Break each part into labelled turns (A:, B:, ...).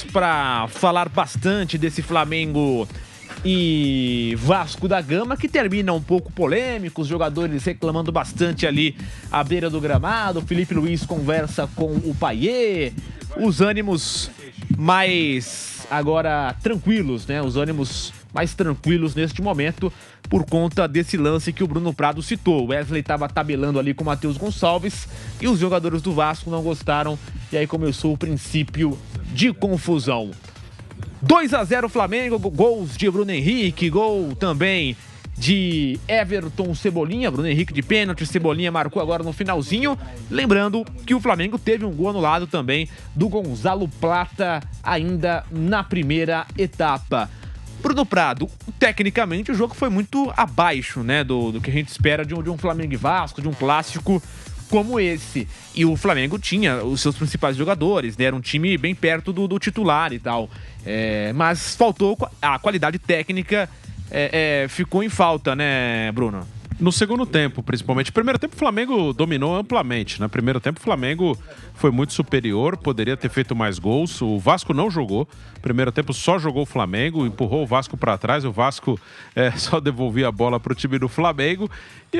A: para falar bastante desse Flamengo e Vasco da Gama, que termina um pouco polêmico, os jogadores reclamando bastante ali à beira do gramado. O Felipe Luiz conversa com o Payet, os ânimos mais agora tranquilos, né? Os ânimos mais tranquilos neste momento por conta desse lance que o Bruno Prado citou. O Wesley estava tabelando ali com o Matheus Gonçalves e os jogadores do Vasco não gostaram, e aí começou o princípio de confusão. 2-0 Flamengo, gols de Bruno Henrique, gol também de Everton Cebolinha, Bruno Henrique de pênalti, Cebolinha marcou agora no finalzinho. Lembrando que o Flamengo teve um gol anulado também do Gonzalo Plata ainda na primeira etapa. Bruno Prado, tecnicamente o jogo foi muito abaixo, né, do que a gente espera de um Flamengo e Vasco, de um clássico como esse. E o Flamengo tinha os seus principais jogadores, né? Era um time bem perto do titular e tal. Mas faltou a qualidade técnica, ficou em falta, né, Bruno?
B: No segundo tempo, principalmente. Primeiro tempo, o Flamengo dominou amplamente. No primeiro tempo, o Flamengo foi muito superior, poderia ter feito mais gols. O Vasco não jogou. Primeiro tempo só jogou o Flamengo, empurrou o Vasco para trás. O Vasco só devolvia a bola para o time do Flamengo.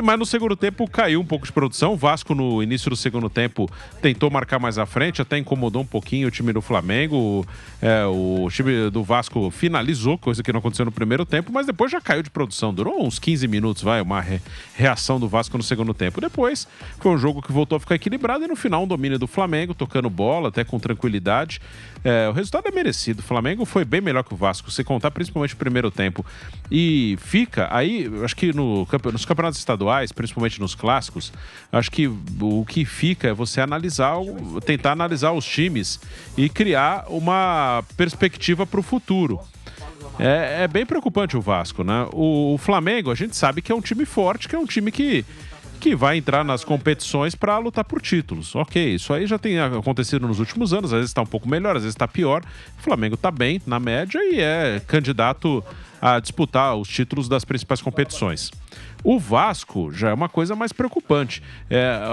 B: Mas no segundo tempo caiu um pouco de produção. O Vasco, no início do segundo tempo, tentou marcar mais à frente, até incomodou um pouquinho o time do Flamengo. O time do Vasco finalizou, coisa que não aconteceu no primeiro tempo, mas depois já caiu de produção. Durou uns 15 minutos, uma reação do Vasco no segundo tempo. Depois foi um jogo que voltou a ficar equilibrado e no final um domínio do Flamengo, tocando bola, até com tranquilidade. O resultado é merecido. O Flamengo foi bem melhor que o Vasco, se contar principalmente o primeiro tempo. E fica aí, acho que nos campeonatos estaduais, principalmente nos clássicos, acho que o que fica é você tentar analisar os times e criar uma perspectiva para o futuro. É bem preocupante o Vasco, né? O Flamengo, a gente sabe que é um time forte, que é um time que vai entrar nas competições para lutar por títulos. Ok, isso aí já tem acontecido nos últimos anos, às vezes está um pouco melhor, às vezes está pior. O Flamengo está bem, na média, e é candidato a disputar os títulos das principais competições. O Vasco já é uma coisa mais preocupante.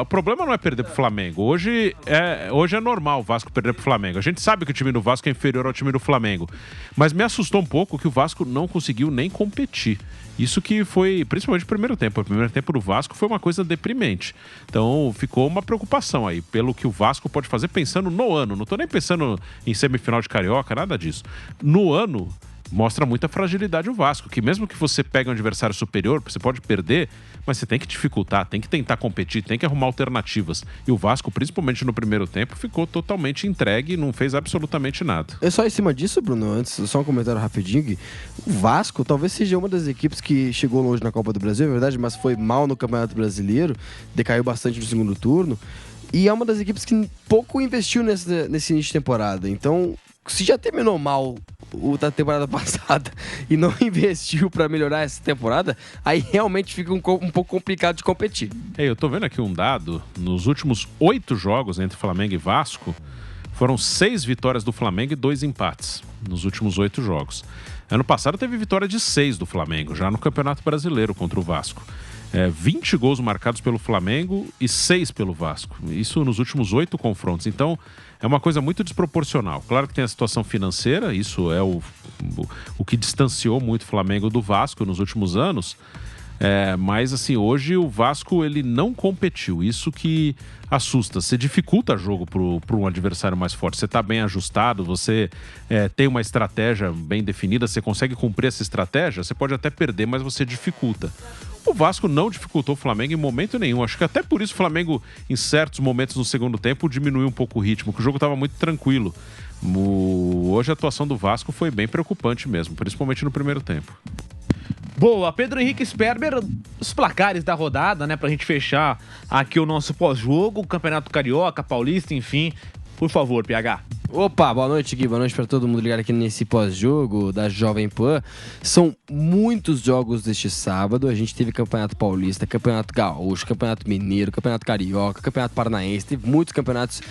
B: O problema não é perder para o Flamengo. Hoje é normal o Vasco perder para o Flamengo. A gente sabe que o time do Vasco é inferior ao time do Flamengo. Mas me assustou um pouco que o Vasco não conseguiu nem competir. Isso que foi, principalmente o primeiro tempo. O primeiro tempo do Vasco foi uma coisa deprimente. Então ficou uma preocupação aí, pelo que o Vasco pode fazer pensando no ano. Não estou nem pensando em semifinal de Carioca, nada disso. No ano, mostra muita fragilidade o Vasco, que mesmo que você pegue um adversário superior, você pode perder, mas você tem que dificultar, tem que tentar competir, tem que arrumar alternativas. E o Vasco, principalmente no primeiro tempo, ficou totalmente entregue e não fez absolutamente nada.
C: É só em cima disso, Bruno, antes, só um comentário rapidinho, Gui. O Vasco talvez seja uma das equipes que chegou longe na Copa do Brasil, é verdade, mas foi mal no Campeonato Brasileiro, decaiu bastante no segundo turno, e é uma das equipes que pouco investiu nesse início de temporada. Então, se já terminou mal da temporada passada e não investiu para melhorar essa temporada, aí realmente fica um pouco complicado de competir.
B: Eu tô vendo aqui um dado, nos últimos 8 jogos entre Flamengo e Vasco, foram 6 vitórias do Flamengo e 2 empates nos últimos 8 jogos. Ano passado teve vitória de 6 do Flamengo, já no Campeonato Brasileiro contra o Vasco. 20 gols marcados pelo Flamengo e 6 pelo Vasco. Isso nos últimos 8 confrontos. Então, é uma coisa muito desproporcional. Claro que tem a situação financeira, isso é o que distanciou muito o Flamengo do Vasco nos últimos anos. Mas, assim, hoje o Vasco ele não competiu. Isso que assusta. Você dificulta jogo para um adversário mais forte. Você está bem ajustado, você tem uma estratégia bem definida, você consegue cumprir essa estratégia, você pode até perder, mas você dificulta. O Vasco não dificultou o Flamengo em momento nenhum. Acho que até por isso o Flamengo, em certos momentos no segundo tempo, diminuiu um pouco o ritmo, que o jogo estava muito tranquilo. Hoje a atuação do Vasco foi bem preocupante mesmo, principalmente no primeiro tempo.
A: Boa, Pedro Henrique Sperber, os placares da rodada, né, pra gente fechar aqui o nosso pós-jogo, o Campeonato Carioca, Paulista, enfim. Por favor, PH.
C: Opa, boa noite, Gui. Boa noite para todo mundo ligado aqui nesse pós-jogo da Jovem Pan. São muitos jogos deste sábado. A gente teve Campeonato Paulista, Campeonato Gaúcho, Campeonato Mineiro, Campeonato Carioca, Campeonato Paranaense. Teve muitos campeonatos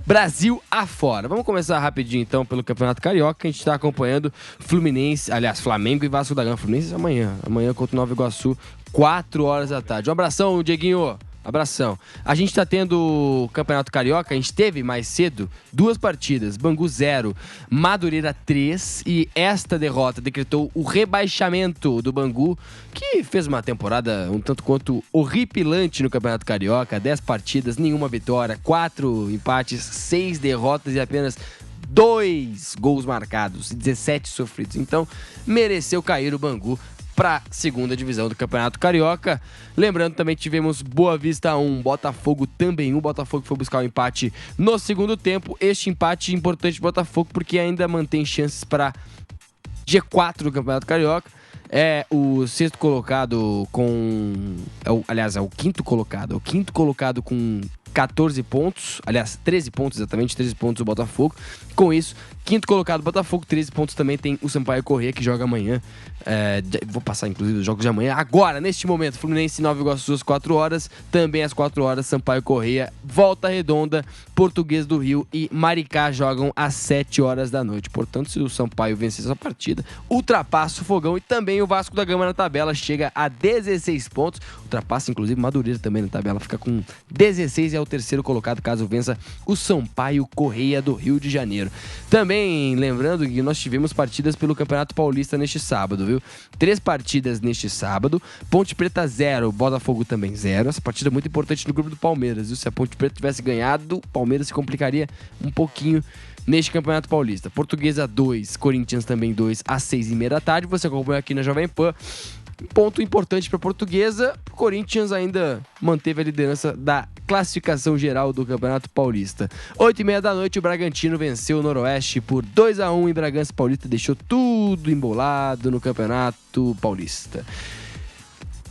C: Brasil afora. Vamos começar rapidinho então pelo Campeonato Carioca, que a gente está acompanhando Flamengo e Vasco da Gama. Fluminense amanhã contra o Nova Iguaçu, 4 horas da tarde. Um abração, Dieguinho. Abração. A gente tá tendo Campeonato Carioca, a gente teve mais cedo 2 partidas, Bangu 0, Madureira 3, e esta derrota decretou o rebaixamento do Bangu, que fez uma temporada um tanto quanto horripilante no Campeonato Carioca, 10 partidas, nenhuma vitória, 4 empates, 6 derrotas e apenas 2 gols marcados, 17 sofridos. Então, mereceu cair o Bangu para a segunda divisão do Campeonato Carioca. Lembrando, também tivemos Boa Vista 1, Botafogo também 1. Botafogo foi buscar o empate no segundo tempo. Este empate é importante para o Botafogo porque ainda mantém chances para G4 do Campeonato Carioca. É o sexto colocado com... aliás, é o quinto colocado. É o quinto colocado com 14 pontos. Aliás, 13 pontos exatamente. 13 pontos o Botafogo. Com isso, quinto colocado Botafogo. 13 pontos também tem o Sampaio Corrêa, que joga amanhã. Vou passar, inclusive, os jogos de amanhã. Agora, neste momento, Fluminense 9 Iguaçu às 4 horas. Também às 4 horas, Sampaio Corrêa, Volta Redonda, Português do Rio e Maricá jogam às 7 horas da noite. Portanto, se o Sampaio vencer essa partida, ultrapassa o Fogão e também o Vasco da Gama na tabela. Chega a 16 pontos. Ultrapassa, inclusive, Madureira também na tabela. Fica com 16 e é o terceiro colocado, caso vença o Sampaio Corrêa do Rio de Janeiro. Também lembrando que nós tivemos partidas pelo Campeonato Paulista neste sábado, viu? 3 partidas neste sábado. Ponte Preta 0, Botafogo também 0. Essa partida é muito importante no grupo do Palmeiras, viu? Se a Ponte Preta tivesse ganhado, o Palmeiras se complicaria um pouquinho neste Campeonato Paulista. Portuguesa 2, Corinthians também 2, às 6h30 da tarde. Você acompanha aqui na Jovem Pan. Ponto importante para a Portuguesa, o Corinthians ainda manteve a liderança da classificação geral do Campeonato Paulista. 8h30 da noite, o Bragantino venceu o Noroeste por 2-1 em Bragança Paulista, deixou tudo embolado no Campeonato Paulista.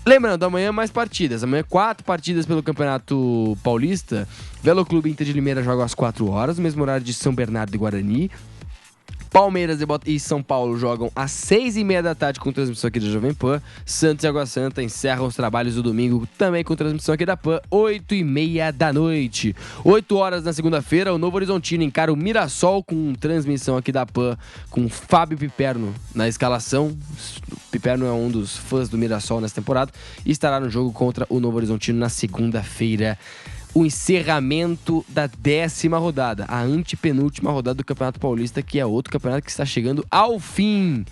C: Lembrando, amanhã mais partidas. Amanhã 4 partidas pelo Campeonato Paulista. Velo Clube Inter de Limeira joga às 4 horas, mesmo horário de São Bernardo e Guarani. Palmeiras e São Paulo jogam às 6h30 da tarde com transmissão aqui da Jovem Pan. Santos e Água Santa encerram os trabalhos do domingo também com transmissão aqui da Pan, 8h30 da noite. 8 horas na segunda-feira, o Novo Horizontino encara o Mirassol com transmissão aqui da Pan, com Fábio Piperno na escalação. O Piperno é um dos fãs do Mirassol nessa temporada e estará no jogo contra o Novo Horizontino na segunda-feira. O encerramento da 10ª rodada, a antepenúltima rodada do Campeonato Paulista, que é outro campeonato que está chegando ao fim.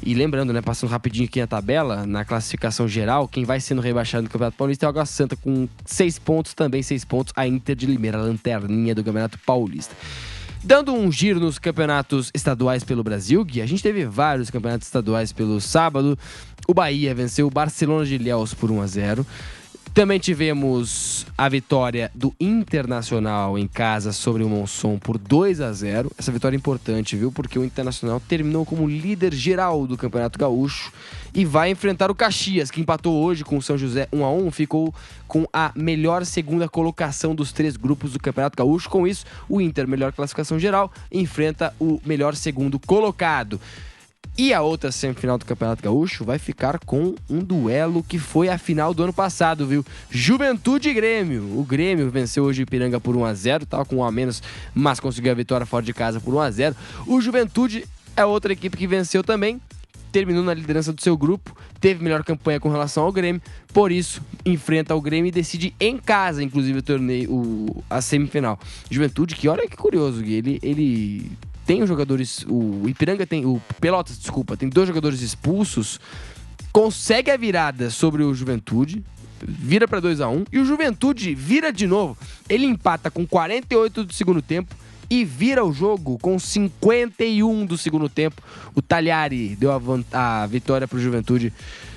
C: E lembrando, né, passando rapidinho aqui na tabela, na classificação geral, quem vai sendo rebaixado no Campeonato Paulista é o Água Santa com 6 pontos, também 6 pontos, a Inter de Limeira, a lanterninha do Campeonato Paulista. Dando um giro nos campeonatos estaduais pelo Brasil, Gui, a gente teve vários campeonatos estaduais pelo sábado. O Bahia venceu o Barcelona de Ilhéus por 1-0. Também tivemos a vitória do Internacional em casa sobre o Monson por 2-0. Essa vitória é importante, viu? Porque o Internacional terminou como líder geral do Campeonato Gaúcho e vai enfrentar o Caxias, que empatou hoje com o São José 1-1, ficou com a melhor segunda colocação dos 3 grupos do Campeonato Gaúcho. Com isso, o Inter, melhor classificação geral, enfrenta o melhor segundo colocado. E a outra semifinal do Campeonato Gaúcho vai ficar com um duelo que foi a final do ano passado, viu? Juventude e Grêmio. O Grêmio venceu hoje o Ipiranga por 1-0, tava com 1 a menos, mas conseguiu a vitória fora de casa por 1-0. O Juventude é outra equipe que venceu também, terminou na liderança do seu grupo, teve melhor campanha com relação ao Grêmio, por isso enfrenta o Grêmio e decide em casa, inclusive, o torneio, a semifinal. Juventude, que olha que curioso, ele tem os jogadores, o Pelotas, tem 2 jogadores expulsos, consegue a virada sobre o Juventude, vira para 2-1, e o Juventude vira de novo. Ele empata com 48 do segundo tempo e vira o jogo com 51 do segundo tempo. O Talhari deu a vitória para o Juventude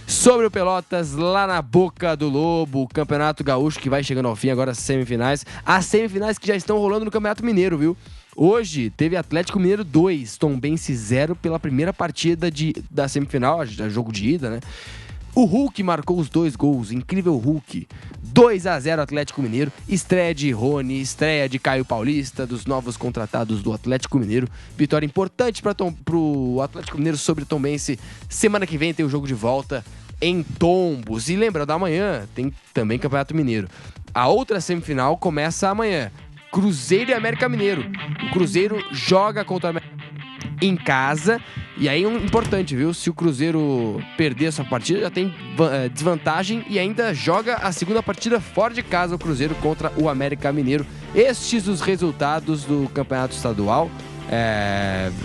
C: sobre o Pelotas, lá na Boca do Lobo. O Campeonato Gaúcho que vai chegando ao fim, agora as semifinais. As semifinais que já estão rolando no Campeonato Mineiro, viu? Hoje teve Atlético Mineiro 2, Tombense 0 pela primeira partida da semifinal, jogo de ida, né? O Hulk marcou os 2 gols, incrível Hulk. 2-0 Atlético Mineiro, estreia de Rony, estreia de Caio Paulista, dos novos contratados do Atlético Mineiro. Vitória importante para o Atlético Mineiro sobre o Tombense. Semana que vem tem o jogo de volta em Tombos. E lembrando, amanhã tem também Campeonato Mineiro. A outra semifinal começa amanhã. Cruzeiro e América Mineiro. O Cruzeiro joga contra em casa. E aí, importante, viu? Se o Cruzeiro perder essa partida, já tem desvantagem e ainda joga a segunda partida fora de casa, o Cruzeiro contra o América Mineiro. Estes os resultados do Campeonato Estadual.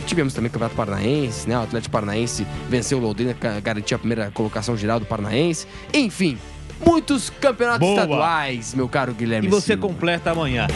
C: Tivemos também o Campeonato Paranaense, né? O Atlético Paranaense venceu o Londrina, garantiu a primeira colocação geral do Paranaense. Enfim, muitos campeonatos estaduais, meu caro Guilherme
A: E você
C: Silva.
A: completa amanhã.